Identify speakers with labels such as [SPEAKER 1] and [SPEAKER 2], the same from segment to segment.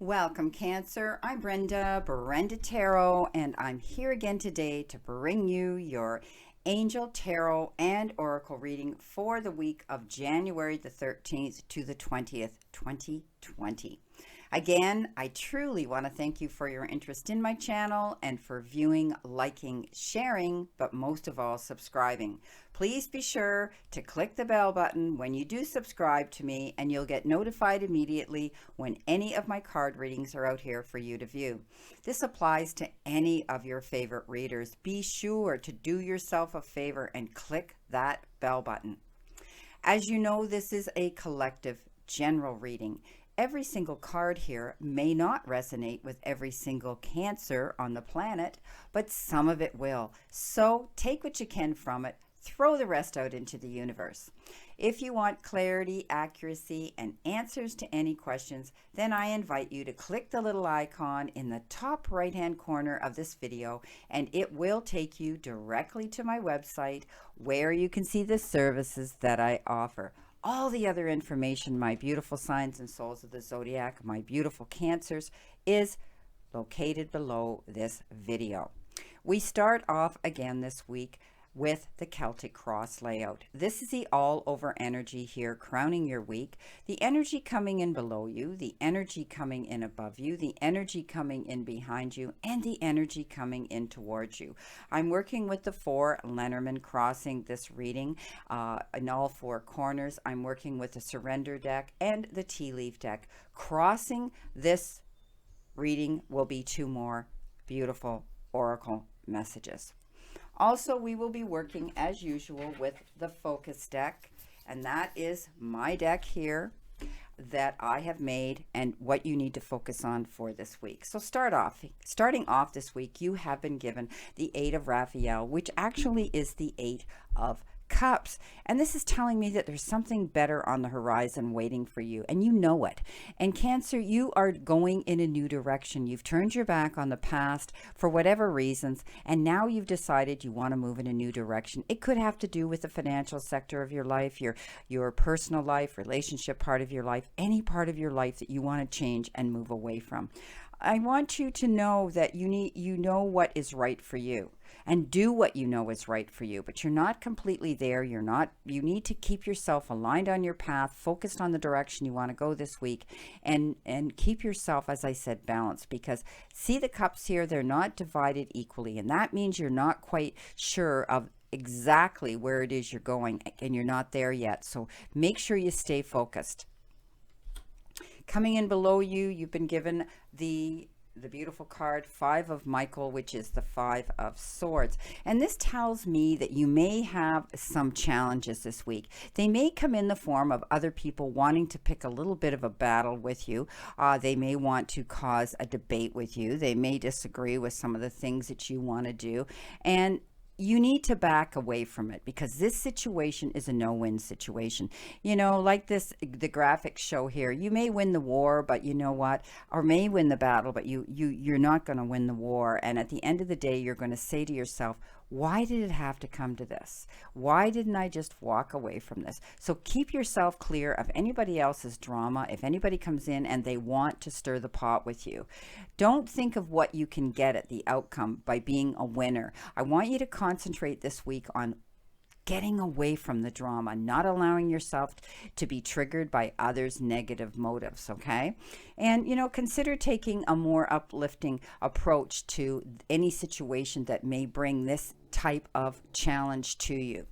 [SPEAKER 1] Welcome, Cancer. I'm Brenda Tarot, and I'm here again today to bring you your Angel Tarot and Oracle reading for the week of January the 13th to the 20th, 2020. Again, I truly want to thank you for your interest in my channel and for viewing, liking, sharing, but most of all, subscribing. Please be sure to click the bell button when you do subscribe to me, and you'll get notified immediately when any of my card readings are out here for you to view. This applies to any of your favorite readers. Be sure to do yourself a favor and click that bell button. As you know, this is a collective general reading. Every single card here may not resonate with every single Cancer on the planet, but some of it will. So take what you can from it, throw the rest out into the universe. If you want clarity, accuracy, and answers to any questions, then I invite you to click the little icon in the top right-hand corner of this video, and it will take you directly to my website where you can see the services that I offer. All the other information, my beautiful signs and souls of the zodiac, my beautiful Cancers, is located below this video. We start off again this week with the Celtic cross layout. This is the all over energy here crowning your week. The energy coming in below you, the energy coming in above you, the energy coming in behind you, and the energy coming in towards you. I'm working with the 4 Lenormand crossing this reading in all 4 corners. I'm working with the surrender deck and the tea leaf deck. Crossing this reading will be 2 more beautiful oracle messages. Also, we will be working as usual with the focus deck, and that is my deck here that I have made and what you need to focus on for this week. So starting off this week, you have been given the 8 of Raphael, which actually is the 8 of Cups, and this is telling me that there's something better on the horizon waiting for you, and you know it. And Cancer, you are going in a new direction. You've turned your back on the past for whatever reasons, and now you've decided you want to move in a new direction. It could have to do with the financial sector of your life, your personal life, relationship part of your life, any part of your life that you want to change and move away from. I want you to know that you know what is right for you, and do what you know is right for you, but you're not completely there. You need to keep yourself aligned on your path, focused on the direction you want to go this week, and keep yourself, as I said, balanced, because see the cups here, they're not divided equally, and that means you're not quite sure of exactly where it is you're going, and you're not there yet. So make sure you stay focused. Coming in below you, you've been given the beautiful card 5 of Michael, which is the 5 of Swords, and this tells me that you may have some challenges this week. They may come in the form of other people wanting to pick a little bit of a battle with you. They may want to cause a debate with you. They may disagree with some of the things that you want to do, and you need to back away from it, because this situation is a no-win situation. You know, like the graphics show here, you may win the war, but you know what, or may win the battle, but you're not going to win the war. And at the end of the day, you're going to say to yourself, why did it have to come to this? Why didn't I just walk away from this? So keep yourself clear of anybody else's drama. If anybody comes in and they want to stir the pot with you, don't think of what you can get at the outcome by being a winner. I want you to concentrate this week on getting away from the drama, not allowing yourself to be triggered by others' negative motives, okay? And, you know, consider taking a more uplifting approach to any situation that may bring this type of challenge to you.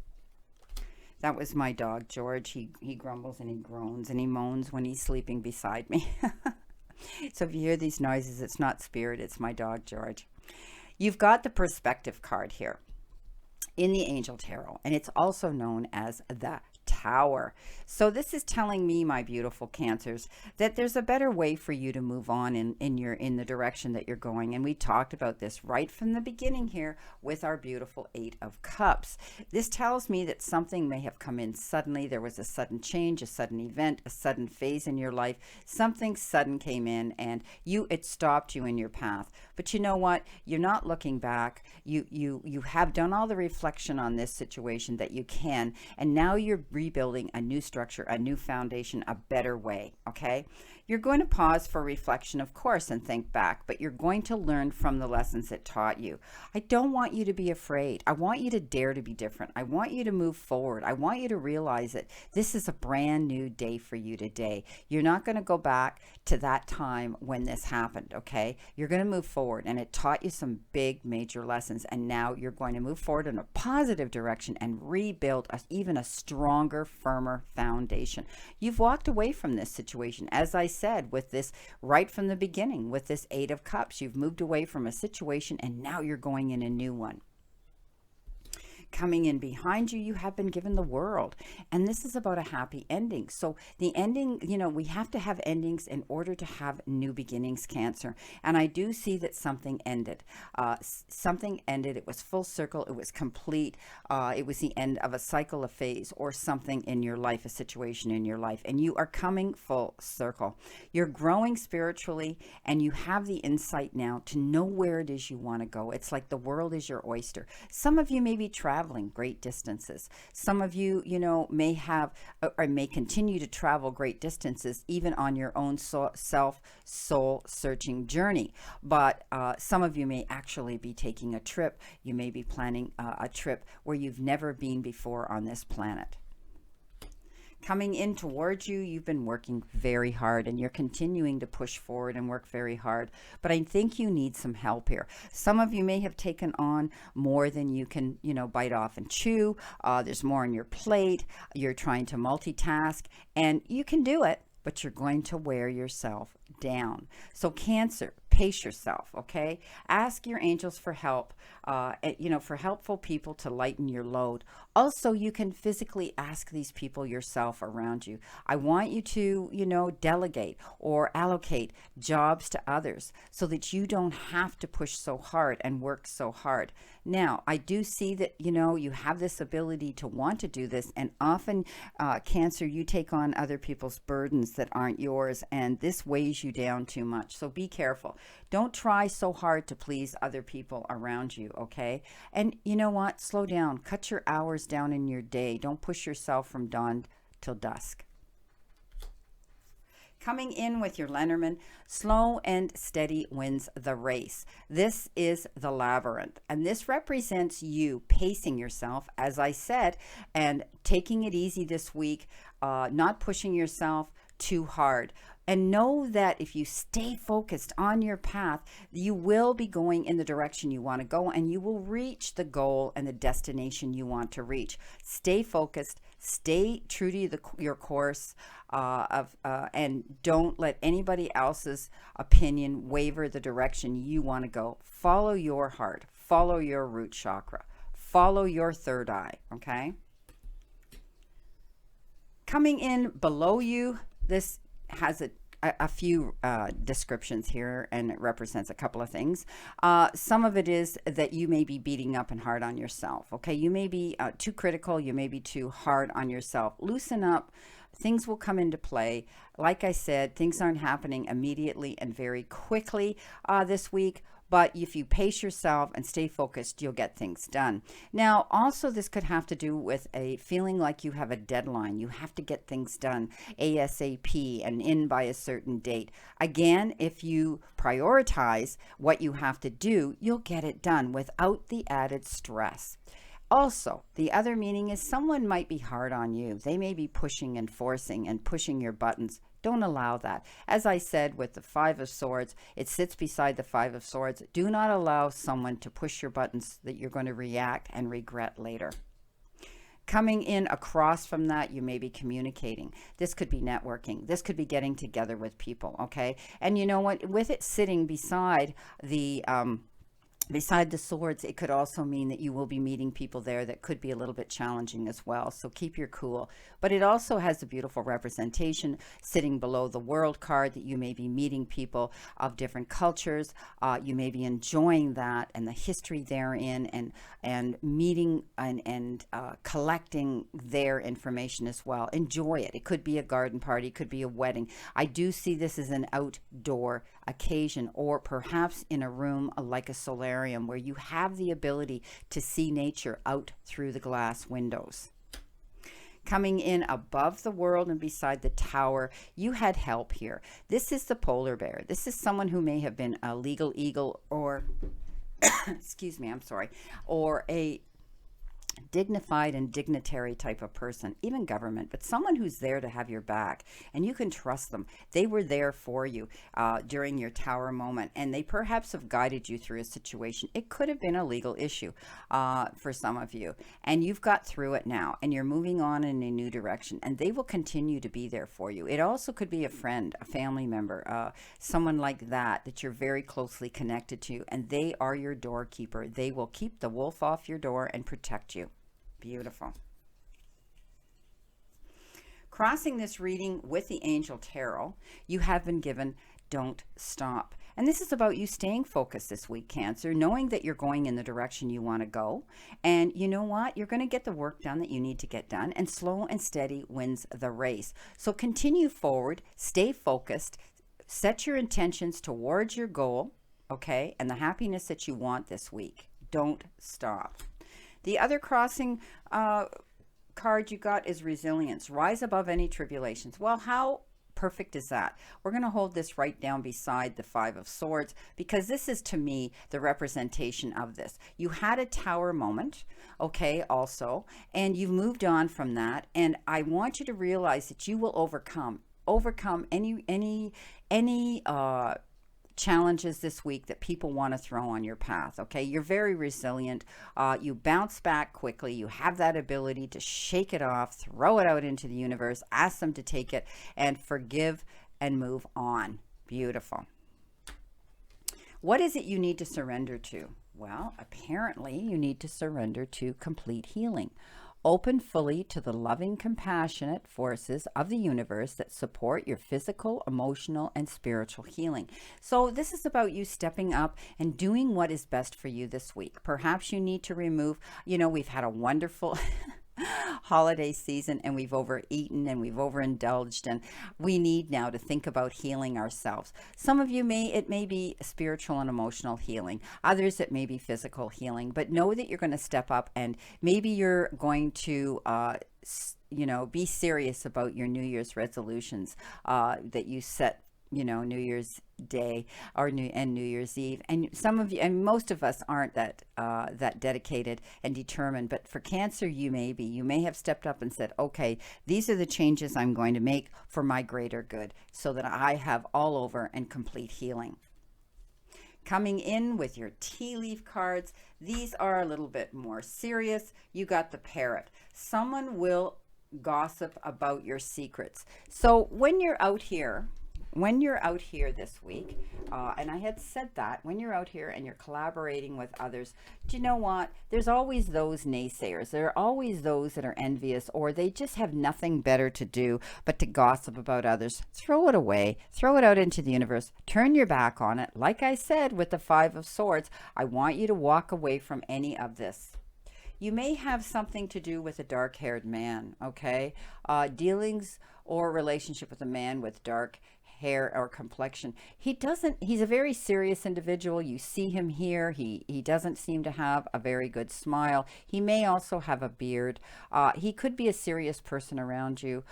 [SPEAKER 1] That was my dog, George. He grumbles and he groans and he moans when he's sleeping beside me. So if you hear these noises, it's not spirit, it's my dog, George. You've got the perspective card here in the Angel Tarot, and it's also known as the Tower. So this is telling me, my beautiful Cancers, that there's a better way for you to move on in the direction that you're going. And we talked about this right from the beginning here with our beautiful 8 of Cups. This tells me that something may have come in suddenly. There was a sudden change, a sudden event, a sudden phase in your life. Something sudden came in and it stopped you in your path. But you know what? You're not looking back. You have done all the reflection on this situation that you can, and now you're rebuilding a new structure, a new foundation, a better way, okay? You're going to pause for reflection, of course, and think back, but you're going to learn from the lessons it taught you. I don't want you to be afraid. I want you to dare to be different. I want you to move forward. I want you to realize that this is a brand new day for you today. You're not going to go back to that time when this happened, okay? You're going to move forward, and it taught you some big, major lessons, and now you're going to move forward in a positive direction and rebuild even a stronger, firmer foundation. You've walked away from this situation, as I said, with this right from the beginning, with this 8 of Cups. You've moved away from a situation, and now you're going in a new one. Coming in behind you, you have been given the World, and this is about a happy ending. So the ending, you know, we have to have endings in order to have new beginnings, Cancer. And I do see that something ended. Something ended. It was full circle. It was complete. It was the end of a cycle, a phase, or something in your life, a situation in your life, and you are coming full circle. You're growing spiritually, and you have the insight now to know where it is you want to go. It's like the world is your oyster. Some of you may be traveling great distances. Some of you, you know, may have or may continue to travel great distances even on your own soul searching journey. But some of you may actually be taking a trip. You may be planning a trip where you've never been before on this planet. Coming in towards you, you've been working very hard, and you're continuing to push forward and work very hard. But I think you need some help here. Some of you may have taken on more than you can, you know, bite off and chew. There's more on your plate. You're trying to multitask, and you can do it, but you're going to wear yourself down. So Cancer, pace yourself, okay? Ask your angels for help, you know, for helpful people to lighten your load. Also, you can physically ask these people yourself around you. I want you to, you know, delegate or allocate jobs to others so that you don't have to push so hard and work so hard. Now, I do see that, you know, you have this ability to want to do this, and often, Cancer, you take on other people's burdens that aren't yours, and this weighs you down too much. So be careful. Don't try so hard to please other people around you, okay? And you know what? Slow down. Cut your hours down in your day. Don't push yourself from dawn till dusk. Coming in with your Lenormand, slow and steady wins the race. This is the Labyrinth, and this represents you pacing yourself, as I said, and taking it easy this week, not pushing yourself too hard. And know that if you stay focused on your path, you will be going in the direction you want to go, and you will reach the goal and the destination you want to reach. Stay focused, stay true to your course, and don't let anybody else's opinion waver the direction you want to go. Follow your heart, follow your root chakra, follow your third eye, okay? Coming in below you, this has a few descriptions here, and it represents a couple of things. Some of it is that you may be beating up and hard on yourself, okay? You may be too critical. You may be too hard on yourself. Loosen up. Things will come into play. Like I said, things aren't happening immediately and very quickly this week. But if you pace yourself and stay focused, you'll get things done. Now, also, this could have to do with a feeling like you have a deadline. You have to get things done ASAP and in by a certain date. Again, if you prioritize what you have to do, you'll get it done without the added stress. Also, the other meaning is someone might be hard on you. They may be pushing and forcing and pushing your buttons. Don't allow that. As I said with the Five of Swords, it sits beside the Five of Swords. Do not allow someone to push your buttons that you're going to react and regret later. Coming in across from that, you may be communicating. This could be networking. This could be getting together with people, okay? And you know what? With it sitting beside the swords, it could also mean that you will be meeting people there that could be a little bit challenging as well. So keep your cool. But it also has a beautiful representation sitting below the World card that you may be meeting people of different cultures. You may be enjoying that and the history therein, and meeting and collecting their information as well. Enjoy it. It could be a garden party, it could be a wedding. I do see this as an outdoor occasion, or perhaps in a room like a solarium where you have the ability to see nature out through the glass windows. Coming in above the world and beside the tower, you had help here. This is the polar bear. This is someone who may have been a legal eagle or, excuse me, I'm sorry, or a dignified and dignitary type of person, even government, but someone who's there to have your back and you can trust them. They were there for you during your tower moment, and they perhaps have guided you through a situation. It could have been a legal issue for some of you, and you've got through it now and you're moving on in a new direction, and they will continue to be there for you. It also could be a friend, a family member, someone like that you're very closely connected to, and they are your doorkeeper. They will keep the wolf off your door and protect you. Beautiful. Crossing this reading with the Angel Tarot, you have been given Don't Stop. And this is about you staying focused this week, Cancer, knowing that you're going in the direction you want to go. And you know what? You're going to get the work done that you need to get done, and slow and steady wins the race. So continue forward, stay focused, set your intentions towards your goal, okay, and the happiness that you want this week. Don't stop. The other crossing card you got is Resilience. Rise above any tribulations. Well, how perfect is that? We're going to hold this right down beside the Five of Swords, because this is, to me, the representation of this. You had a tower moment, okay, also, and you've moved on from that, and I want you to realize that you will overcome any challenges this week that people want to throw on your path. Okay, you're very resilient. You bounce back quickly. You have that ability to shake it off, throw it out into the universe, ask them to take it, and forgive and move on. Beautiful. What is it you need to surrender to? Well, apparently you need to surrender to complete healing. Open fully to the loving, compassionate forces of the universe that support your physical, emotional, and spiritual healing. So this is about you stepping up and doing what is best for you this week. Perhaps you need to remove, we've had a wonderful holiday season, and we've overeaten and we've overindulged, and we need now to think about healing ourselves. Some of you it may be spiritual and emotional healing. Others, it may be physical healing, but know that you're going to step up, and maybe you're going to be serious about your New Year's resolutions that you set, New Year's Day or New Year's Eve. And some of you, and most of us, aren't that dedicated and determined. But for Cancer, you may have stepped up and said, okay, these are the changes I'm going to make for my greater good, so that I have all over and complete healing. Coming in with your tea leaf cards, these are a little bit more serious. You got the Parrot. Someone will gossip about your secrets. So when you're out here this week, and I had said that, when you're out here and you're collaborating with others, do you know what? There's always those naysayers. There are always those that are envious, or they just have nothing better to do but to gossip about others. Throw it away. Throw it out into the universe. Turn your back on it. Like I said with the Five of Swords, I want you to walk away from any of this. You may have something to do with a dark-haired man, okay? Dealings or relationship with a man with dark hair or complexion. He's a very serious individual. You see him here. He doesn't seem to have a very good smile. He may also have a beard. He could be a serious person around you.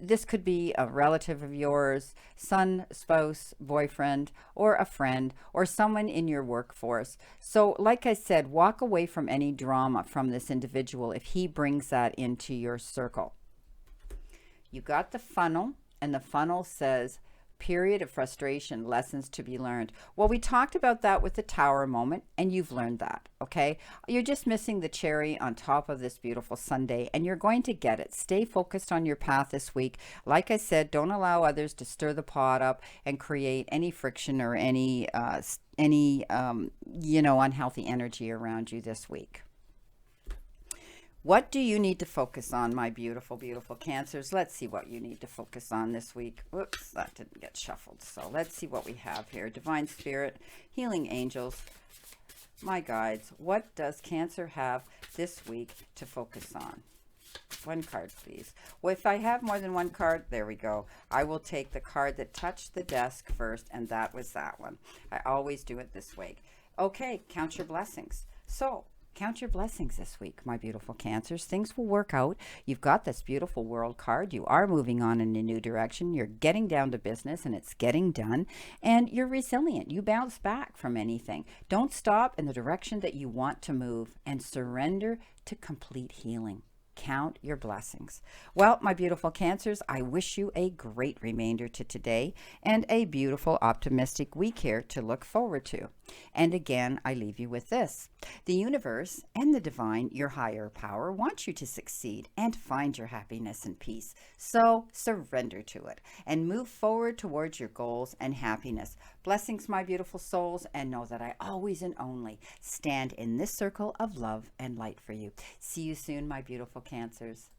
[SPEAKER 1] This could be a relative of yours, son, spouse, boyfriend, or a friend, or someone in your workforce. So like I said, walk away from any drama from this individual if he brings that into your circle. You got the funnel, and the funnel says, period of frustration, lessons to be learned. Well, we talked about that with the Tower moment, and you've learned that, okay? You're just missing the cherry on top of this beautiful Sunday, and you're going to get it. Stay focused on your path this week. Like I said, don't allow others to stir the pot up and create any friction or any unhealthy energy around you this week. What do you need to focus on, my beautiful, beautiful Cancers? Let's see what you need to focus on this week. Whoops, that didn't get shuffled. So let's see what we have here. Divine Spirit, Healing Angels, my guides. What does Cancer have this week to focus on? One card, please. Well, if I have more than one card, there we go. I will take the card that touched the desk first, and that was that one. I always do it this way. Okay, count your blessings. So, Count your blessings this week, my beautiful Cancers. Things will work out. You've got this beautiful World card. You are moving on in a new direction. You're getting down to business and it's getting done. And you're resilient. You bounce back from anything. Don't stop in the direction that you want to move and surrender to complete healing. Count your blessings. Well, my beautiful Cancers, I wish you a great remainder to today and a beautiful, optimistic week here to look forward to. And again, I leave you with this. The universe and the divine, your higher power, wants you to succeed and find your happiness and peace. So surrender to it and move forward towards your goals and happiness. Blessings, my beautiful souls, and know that I always and only stand in this circle of love and light for you. See you soon, my beautiful Cancers.